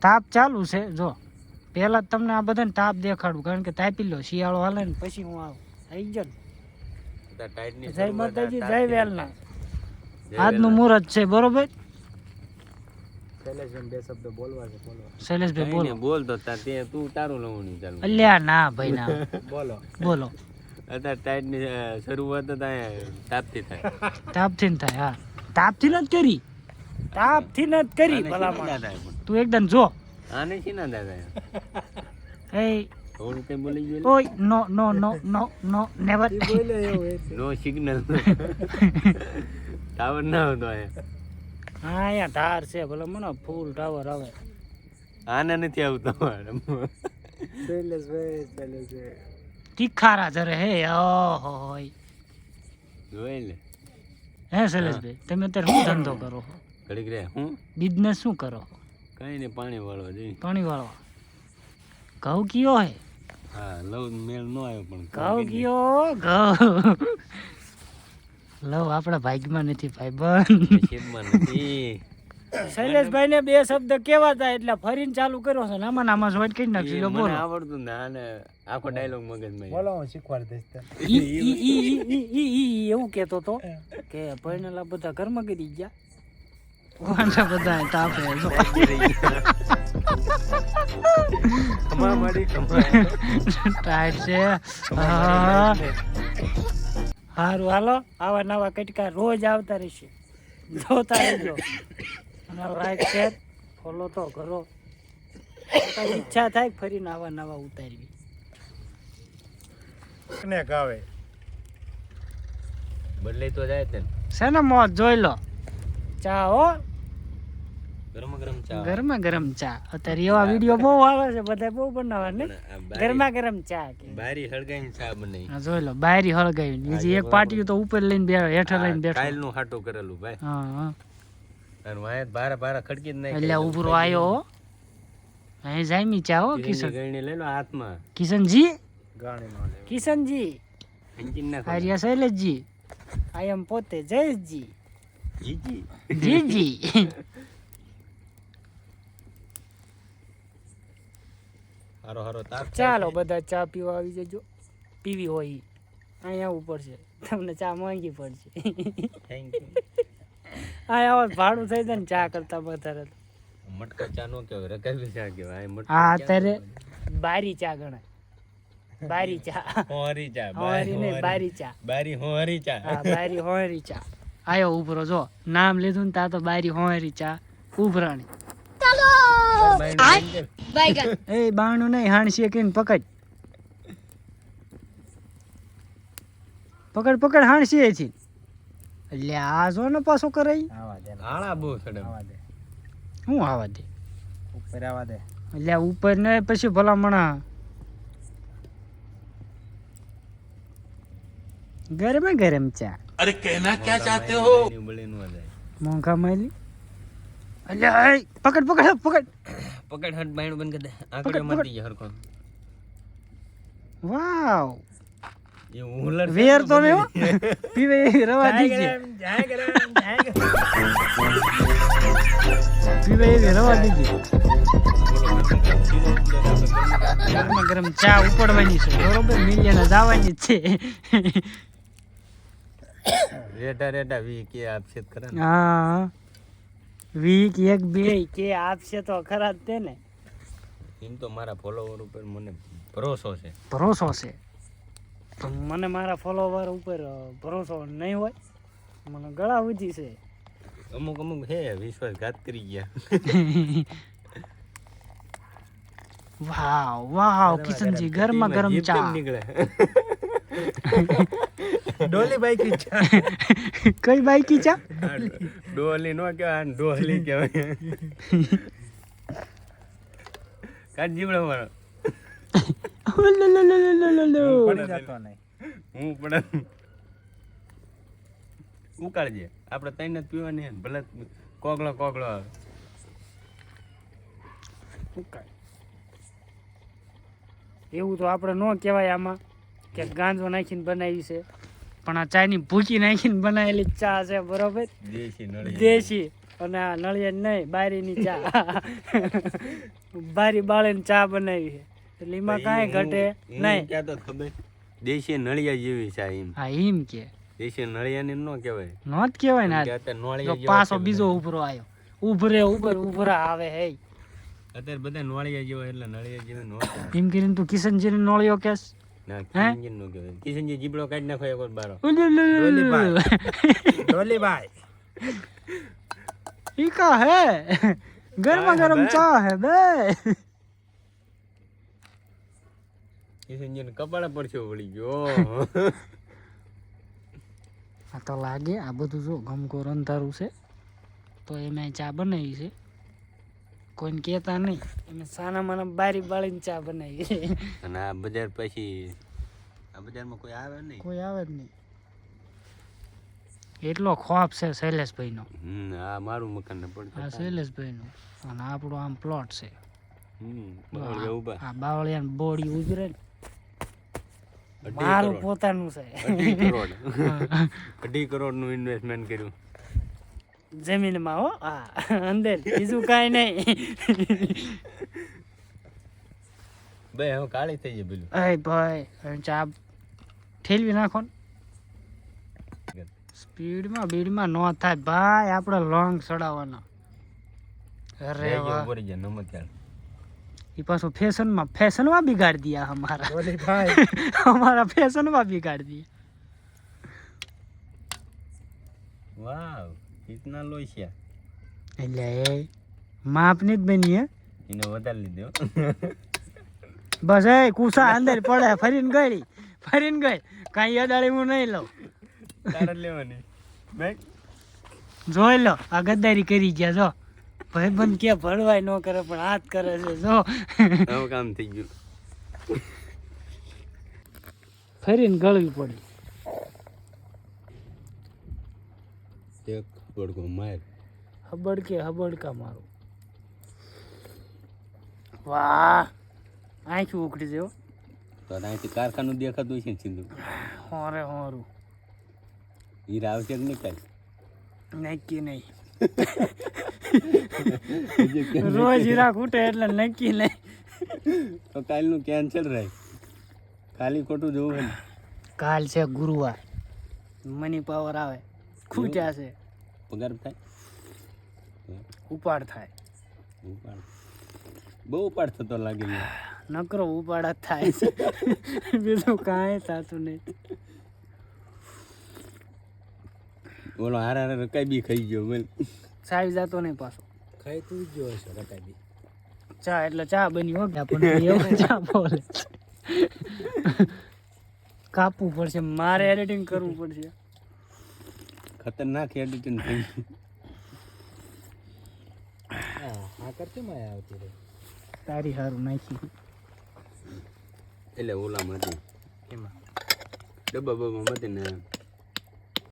તાપ ચાલુ છે જો પહેલા તમને આ બધાને તાપ દેખાડું કારણ કે તાપી લો શિયાળો હાલે ને પછી હું આવું આવી ગયો ને જય માતાજી જય વેલના આજનું મુહૂર્ત છે બરોબર શૈલેષભાઈ બે શબ્દ બોલવા છે શૈલેષભાઈ બોલો બોલ તો તું તારું લવણી ચાલુ અલ્યા ના ભાઈ ના બોલો બોલો અત્યારે ટાઈટ ની શરૂઆત તો તાપથી થાય તાપથી ન થાય હા તાપથી ન જ કરી તાપથી ન જ કરી ભલામણ તું એકદમ જો આને શી ના દાદા એ થોડું કઈ બોલી ગયું ઓય નો નો નો નો નો નેવર નો સિગ્નલ ટાવર ના હતો અહીંયા હા અહીંયા ધાર છે ભલે મને ફૂલ ટાવર આવે આને નથી આવતો શૈલેષભાઈ તીખારા જરે હે ઓહોય જોઈ લે હે શૈલેષભાઈ તમે અત્યારે શું ધંધો કરો છો ઘડીક રે હું બિઝનેસ શું કરો કઈ ને પાણી વાળવા જઈ પાણી વાળવા ઘઉં કયો હે હા લવ મેળ નો આવ્યો પણ ઘઉં કયો ઘઉં લવ આપણા ભાગ્યમાં નથી ભાઈ બંધ શેદમાં નથી શૈલેષભાઈ ને બે શબ્દ કેવાતા એટલે ફરીને ચાલુ કર્યો છે નામાં નામાં જોઈન્ટ કરી નાખી લો મને બોલો આવડતું ને આને આખો ડાયલોગ મગજમાં બોલો હું શીખવાડી દઈશ એવું કેતો તો કે ભણેલા બધા ઘરમાં કરી ગયા વાંચા બધા તાપે ખમા મારી ખમા ટાઈટ છે સારું હાલો આવા નવા કટકા રોજ આવતા રહેશે જોતા રહેજો અને લાઈક શેર ફોલો તો કરો ઈચ્છા થાય ફરીને આવા નવા ઉતારવી ને ગાવે બદલાઈ તો જાય ને છે ને મોજ જોઈ લો ચા હો ગરમ ગરમ ચા ગરમા ગરમ ચા અત્યારે એવા વિડીયો બહુ આવે છે બધા બહુ બનાવવા ને ગરમા ગરમ ચા કે બારી હળગાઈને ચા બનાવી હા જોઈ લો બારી હળગાવી બીજી એક પાટી તો ઉપર લઈને બેઠો હેઠળ લઈને બેઠો કાલ નું હાટું કરેલું ભાઈ હા હા અને વાય ભારા ભારા ખડકી જ નહીં એટલે ઉભરો આવ્યો અહીં જામી ચા હો કિશન ગણી લઈ લો હાથમાં કિશનજી ગાણી નો લે કિશનજી એન્જિન ના આર્યા શૈલેષજી આઈ એમ પોતે જયેશજી જીજી જીજી હારો હારો તાપ ચાલો બધા ચા પીવા આવી જજો પીવી હોય ઈ. અહીંયા આવવું પડશે તમને ચા માંગી પડશે થેન્ક યુ અહીંયા આવો ભાડું થઈ જાય ને ચા કરતા વધારે તો. મટકા ચા નો કહેવાય રકાબી ચા કહેવાય હા મટકા અત્યારે બારી ચા ગણાય બારી ચા હોરી ચા હોરી નહીં બારી ચા બારી હોરી ચા હા બારી હોરી ચા આયો ઉભરો જો નામ લીધું ને તા તો બારી હોરી ચા ઉભરાણી એ બાણું નહીં હાણસી કઈને પકડ પકડ પકડ હાણસી છે એટલે આ જો ને પાછો કરે આવા દે આળા બહુ સડે આવા દે હું આવા દે ઉપર આવા દે એટલે ઉપર ને પછી ભલામણા ગરમા ગરમ ચા અરે કહેના ક્યા ચાહતે હો બળે નો જાય મોંઘા માલી એટલે પકડ પકડ પકડ પકડ હટ બાયણ બંધ કર દે આકડે મતી જાય હરકો વાવ એ ઉલર વેર તો ને હો પીવે રવા દીજે પીવે રવા દીજે ગરમા ગરમ ચા ઉપડવાની છે બરોબર મિલિયન જવાની જ છે રેટા રેટા વી કે આપશે ખરા ને હા વીક એક બે કે આપશે તો ખરા જ તે ને એમ તો મારા ફોલોવર ઉપર મને ભરોસો છે ભરોસો છે પણ મને મારા ફોલોવર ઉપર ભરોસો નહીં હોય મને ગળા ઉધી છે અમુક અમુક હે વિશ્વાસઘાત કરી ગયા વાવ વાવ કિશનજી ગરમા ગરમ જીભ ચા કેમ નીકળે ડોલી બાઈક ચા કઈ બાઈકી ચા ડોલી નો કહેવાય ડોલી કહેવાય કાઢ જીવડો મારો પડી જતો નહીં હું પણ ઉકાળજે આપણે તૈન જ પીવાની હે ને, ભલે કોગળો કોગળો આવે. એવું તો આપણે ન કહેવાય આમાં કે ગાંજો નાખીને બનાવી છે, પણ આ ચાની ભૂકી નાખીને બનાવેલી ચા છે બરોબર દેશી નળી દેશી. અને આ નળિયા નહીં બારીની ચા બારી બાળીને ચા બનાવી છે એટલે એમાં કાંઈ ઘટે નહીં. ક્યાં તો ખબર દેશી નળિયા જેવી છે એમ. હા એમ કે દેશી નળિયાને ન કહેવાય. નોત કહેવાય ને કે અત્યારે આ નોળિયા જો જેવા પાછો છે બીજો ઉભરો આવ્યો ઉભરા આવે હે અત્યારે બધા નોળિયા જેવા એટલે નળિયા જેવા નો એમ કરીને તું કિશનજી ને નોળિયો કેસ ના કિશનજી નો કહેવાય. કિશનજી જીબડો કાઢી નાખો એકવાર બારો. ડોલીભાઈ ઈ કા હે ગરમા ગરમ ચા હે બે કિશનજી ને કપાળે પડશે વળી ગયો. આ તો લાગે આ બધું જો ગમકોર અંધારું છે તો એમાં ચા બનાવી છે કોઈને કહેતા નહીં એમ સાના માના બારી બાળીને ચા બનાવી છે. અને આ બજાર પછી આ બજારમાં કોઈ આવે નહીં. કોઈ આવે જ નહીં એટલો ખોફ છે શૈલેષભાઈનો. આ મારું મકાન ને પડશે. આ શૈલેષભાઈનો અને આપણો આમ પ્લોટ છે. બાવળિયા ઊભા. આ બાવળિયા બોડી ઉભી રહે ને 2.5 મારું કરોડ. પોતાનું છે 2.5 કરોડ 2.5 કરોડ નું ઇન્વેસ્ટમેન્ટ કર્યું. જમીનમાં હો હા અંદર બીજું કાંઈ નહીં. ભાઈ હવે કાળી થઈ જાય પેલું. અય ભાઈ હવે ચા ઠેલવી નાખો ને સ્પીડમાં નો થાય ભાઈ આપણે લોંગ ચડાવવાના. અરે વાહ ઉપર જાય નમત્યાર. એ પાછું ફેશનમાં બિગાડી દિયા અમારા ડોલીભાઈ અમારા ફેશનમાં બિગાડી દિયા. વાવ કિતના લોઈસ્યા. એટલે એ માપની જ બની હે એને વધારે લીધો. બસ એ કુસા અંદર પડે ફરીને ગઈ કાંઈ અડાડી હું નહીં લઉં. તારે લેવાની બેગ. જોઈ લો આ ગદ્દારી કરી ગયા જો ભાઈ બંધ કે ભળવાય ન કરે પણ હાથ કરે છે જો હવે કામ થઈ ગયું. ફરીને ગળવી પડી. એક પડકો માર. હબડકા મારું. વાહ આંખી ઉખડી જેવો તો અહીંથી કારખાનું દેખાતું છે ને સીધું. હોરે હોરું હીરા આવશે કે નહીં કાંઈ. નક્કી નહીં રોજ હીરા ખૂટે એટલે નક્કી નહીં. તો કાલનું કેન્સલ રહે. ખાલી ખોટું જોવું હોય ને. કાલ છે ગુરુવાર મની પાવર આવે ખૂટ્યા છે પગાર થાય. ઉપાડ થાય ઉપાડ બહુ ઉપાડ થતો લાગે છે. નકરો ઉપાડ જ થાય છે બીજું કાંઈ થતું નહીં. બોલો હારા કઈ બી ખાઈ ગયો બોલ. સાવી જતો નહીં પાછો ખાઈ તું જ જોવે છે રકાબી ચા એટલે ચા બની હો પણ એવું ચા બોલે કાપવું પડશે મારે એડિટિંગ કરવું પડશે. ખતરનાક એડિટિંગ થઈ ગયું. હા કરતી માં આવતી રે તારી હારું નાખી એટલે ઓલામાં હતી એમાં ડબ્બા બબ્બા મતે ને